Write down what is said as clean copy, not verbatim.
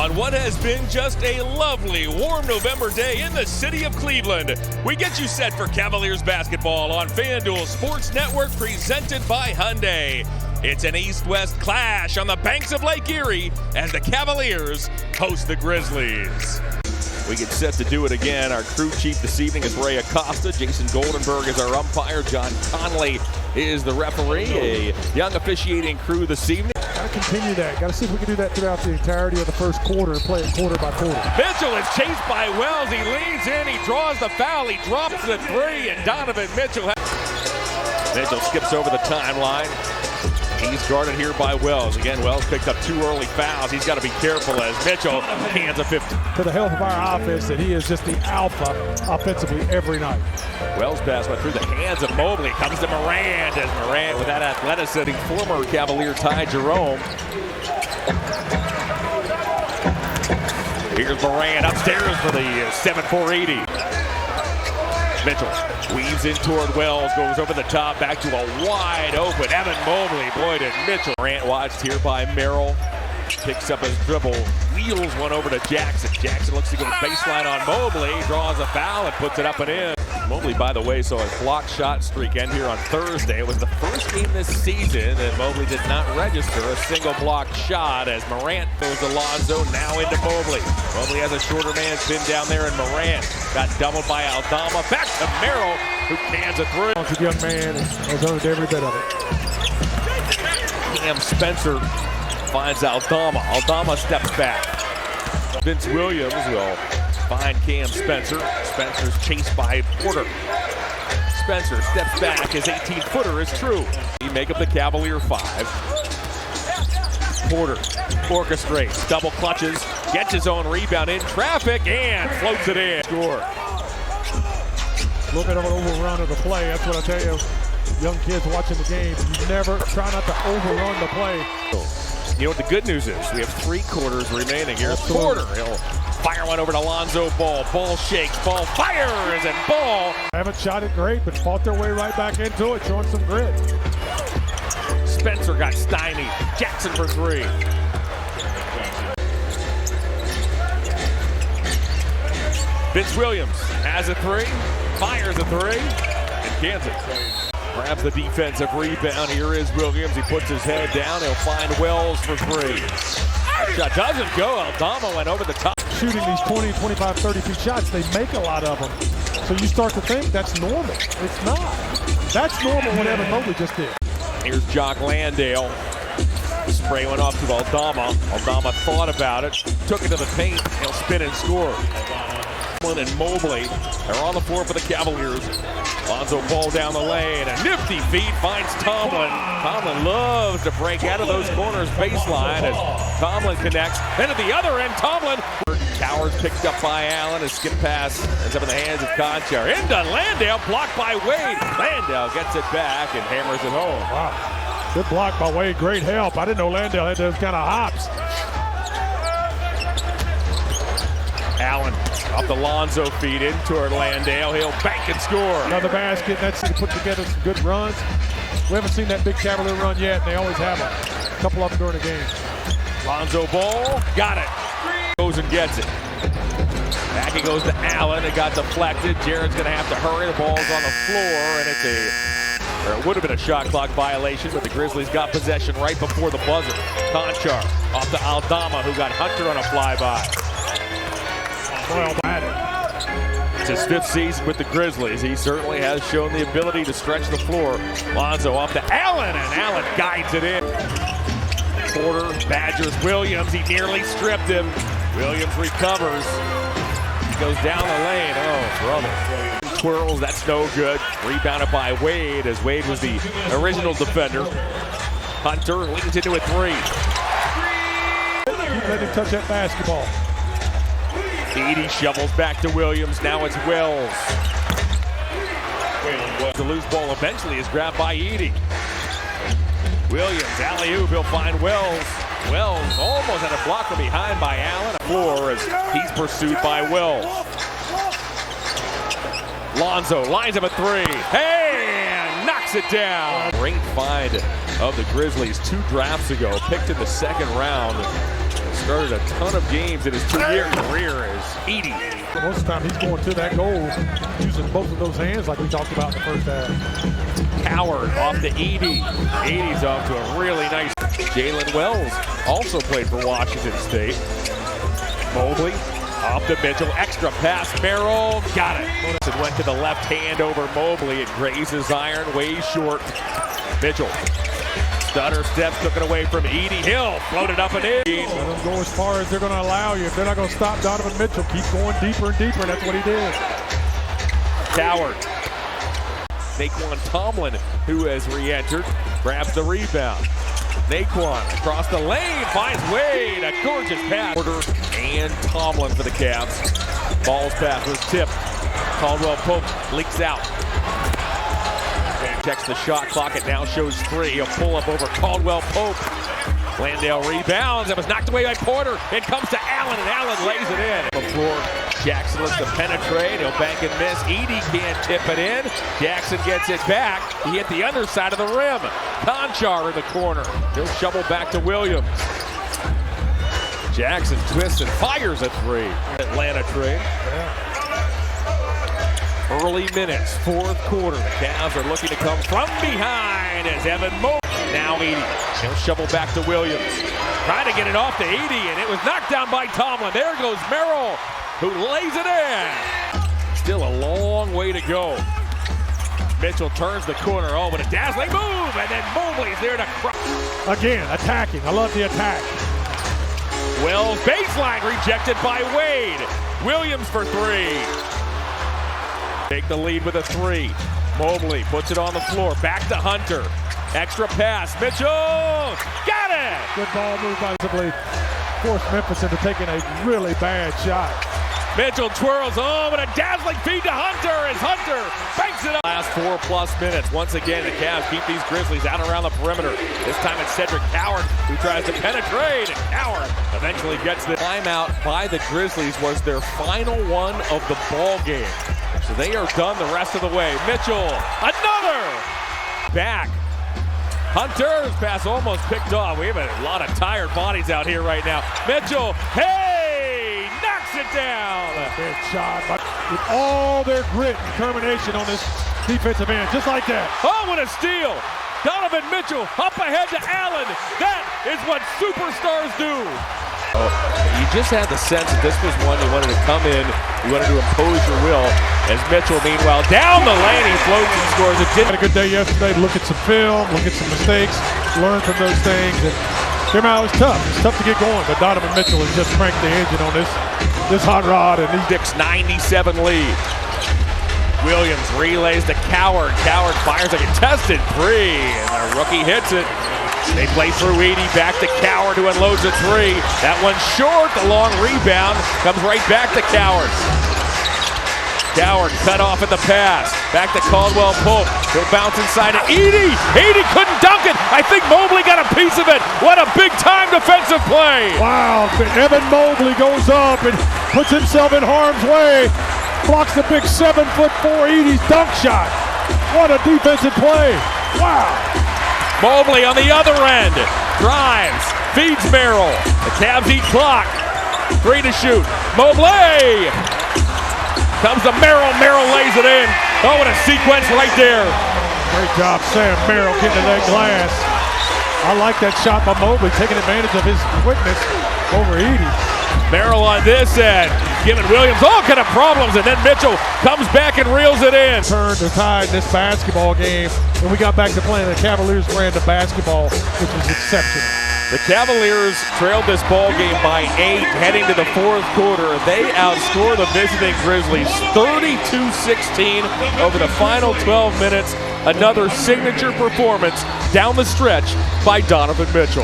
On what has been just a lovely, warm November day in the city of Cleveland, we get you set for Cavaliers basketball on FanDuel Sports Network, presented by Hyundai. It's an East-West clash on the banks of Lake Erie as the Cavaliers host the Grizzlies. We get set to do it again. Our crew chief this evening is Ray Acosta. Jason Goldenberg is our umpire. John Conley is the referee. A young officiating crew this evening. Got to continue that. Got to see if we can do that throughout the entirety of the first quarter and play it quarter by quarter. Mitchell is chased by Wells. He leans in. He draws the foul. He drops the three. And Donovan Mitchell skips over the timeline. He's guarded here by Wells. Again, Wells picked up 2 early fouls. He's got to be careful as Mitchell hands a 50. To the help of our offense, that he is just the alpha offensively every night. Wells pass went through the hands of Mobley. Comes to Morant as Morant with that athleticism. Former Cavalier Ty Jerome. Here's Morant upstairs for the 7-4-80. Mitchell weaves in toward Wells, goes over the top, back to a wide open Evan Mobley. Boy, did Mitchell. Morant watched here by Merrill. Picks up his dribble, wheels one over to Jackson. Jackson looks to go baseline on Mobley, draws a foul and puts it up and in. Mobley, by the way, saw his block shot streak end here on Thursday. It was the first game this season that Mobley did not register a single block shot as Morant goes to Lonzo, now into Mobley. Mobley has a shorter man pinned down there, and Morant got doubled by Aldama. Back to Merrill, who cans a three. He's a young man and has earned every bit of it. Cam Spencer finds Aldama. Aldama steps back. Vince Williams will find Cam Spencer. Spencer's chased by Porter. Spencer steps back. His 18-footer is true. He make up the Cavalier 5. Porter orchestrates, double clutches, gets his own rebound in traffic, and floats it in. Score. A little bit of an overrun of the play. That's what I tell you. Young kids watching the game, you never try not to overrun the play. You know what the good news is? We have 3 quarters remaining. Here's Porter. He'll fire one over to Lonzo Ball. Ball shakes, Ball fires, and Ball. Haven't shot it great, but fought their way right back into it, showing some grit. Spencer got stymied. Jackson for 3. Vince Williams has a 3, fires a 3, and cans it. Grabs the defensive rebound. Here is Williams. He puts his head down. He'll find Wells for 3. That shot doesn't go. Aldama went over the top. Shooting these 20, 25, 30-feet shots, they make a lot of them. So you start to think that's normal. It's not. That's normal what Evan Mobley just did. Here's Jock Landale. Spray went off to Aldama. Aldama thought about it. Took it to the paint. He'll spin and score. And Mobley are on the floor for the Cavaliers. Lonzo Ball down the lane. A nifty feed finds Tomlin. Tomlin loves to break out of those corners baseline as Tomlin connects. Then at the other end, Tomlin. Towers picked up by Allen. A skip pass ends up in the hands of Conchar. Into Landale, blocked by Wade. Landale gets it back and hammers it home. Wow. Good block by Wade. Great help. I didn't know Landale had those kind of hops. Allen off the Lonzo feed in toward Landale. He'll bank and score. Another basket. That's to put together some good runs. We haven't seen that big Cavalier run yet, and they always have them. A couple of them during the game. Lonzo Ball got it. Goes and gets it. Back he goes to Allen. It got deflected. Jared's going to have to hurry. The ball's on the floor, and it would have been a shot clock violation, but the Grizzlies got possession right before the buzzer. Conchar off to Aldama, who got Hunter on a flyby. Well, it's his 5th season with the Grizzlies. He certainly has shown the ability to stretch the floor. Lonzo off to Allen, and Allen guides it in. Porter badgers Williams. He nearly stripped him. Williams recovers. He goes down the lane. Oh, brother. Twirls, that's no good. Rebounded by Wade, as Wade was the original defender. Hunter leans into a 3. Let him touch that basketball. Edey shovels back to Williams. Now it's Wells. The loose ball eventually is grabbed by Edey. Williams, alley-oop, he'll find Wells. Wells almost had a block from behind by Allen. Floor as he's pursued by Wells. Lonzo lines up a 3. Hey, and knocks it down. Great find of the Grizzlies 2 drafts ago. Picked in the 2nd round. started a ton of games in his 2-year career as Edey. Most of the time he's going to that goal using both of those hands like we talked about in the first half. Coward off to Edey. Edey's off to a really nice. Jalen Wells also played for Washington State. Mobley off to Mitchell. Extra pass. Merrill got it. It went to the left hand over Mobley. It grazes iron way short. Mitchell. Stutter steps, took it away from Edey. Hill floated up and in. Let them go as far as they're going to allow you. If they're not going to stop Donovan Mitchell, keep going deeper and deeper. That's what he did. Coward. Naquan Tomlin, who has re-entered, grabs the rebound. Naquan across the lane, finds Wade. A gorgeous pass. Porter and Tomlin for the Cavs. Ball's pass was tipped. Caldwell Pope leaks out. Checks the shot clock. It now shows 3. He'll pull up over Caldwell Pope. Landale rebounds. It was knocked away by Porter. It comes to Allen, and Allen lays it in. On the floor, Jackson looks to penetrate. He'll bank and miss. Edey can't tip it in. Jackson gets it back. He hit the underside of the rim. Conchar in the corner. He'll shovel back to Williams. Jackson twists and fires a 3. Atlanta trade. Early minutes, fourth quarter. The Cavs are looking to come from behind as Evan Mobley. Now Edey. He'll shovel back to Williams. Trying to get it off to Edey, and it was knocked down by Tomlin. There goes Merrill, who lays it in. Still a long way to go. Mitchell turns the corner. Oh, but a dazzling move, and then Mobley's there to crush. Again, attacking. I love the attack. Wells baseline rejected by Wade. Williams for 3. Take the lead with a 3. Mobley puts it on the floor. Back to Hunter. Extra pass. Mitchell got it. Good ball move by Sibley. Forced Memphis into taking a really bad shot. Mitchell twirls. Oh, but a dazzling feed to Hunter as Hunter banks it up. Last 4+ minutes. Once again, the Cavs keep these Grizzlies out around the perimeter. This time it's Cedric Coward who tries to penetrate, and Coward eventually gets the timeout by the Grizzlies. Was their final one of the ball game. So they are done the rest of the way. Mitchell, another! Back. Hunter's pass almost picked off. We have a lot of tired bodies out here right now. Mitchell, hey! Knocks it down! Big shot, but with all their grit and determination on this defensive end, just like that. Oh, what a steal! Donovan Mitchell up ahead to Allen. That is what superstars do. Oh, you just had the sense that this was one you wanted to come in, you wanted to impose your will. As Mitchell, meanwhile, down the lane, he floats and scores. Had a good day yesterday. Look at some film, look at some mistakes, learn from those things. And came out, it was tough. It's tough to get going, but Donovan Mitchell has just cranked the engine on this hot rod. And he's 6-97 lead. Williams relays to Coward. Coward fires a contested 3, and the rookie hits it. They play through Edey, back to Coward, who unloads a 3. That one's short. The long rebound comes right back to Coward. Coward cut off at the pass. Back to Caldwell Pope. He'll bounce inside to Edey. Edey couldn't dunk it. I think Mobley got a piece of it. What a big-time defensive play. Wow, Evan Mobley goes up and puts himself in harm's way. Blocks the big 7'4" Edey's dunk shot. What a defensive play. Wow. Mobley on the other end. Drives. Feeds Merrill. The Cavs eat clock. 3 to shoot. Mobley. Comes to Merrill. Merrill lays it in. Oh, what a sequence right there. Great job, Sam Merrill, getting to that glass. I like that shot by Mobley, taking advantage of his quickness over Edey. Merrill on this end, giving Williams all kind of problems, and then Mitchell comes back and reels it in. Turned the tide in this basketball game, and we got back to playing the Cavaliers brand of basketball, which was exceptional. The Cavaliers trailed this ball game by 8 heading to the fourth quarter. They outscore the visiting Grizzlies 32-16 over the final 12 minutes. Another signature performance down the stretch by Donovan Mitchell.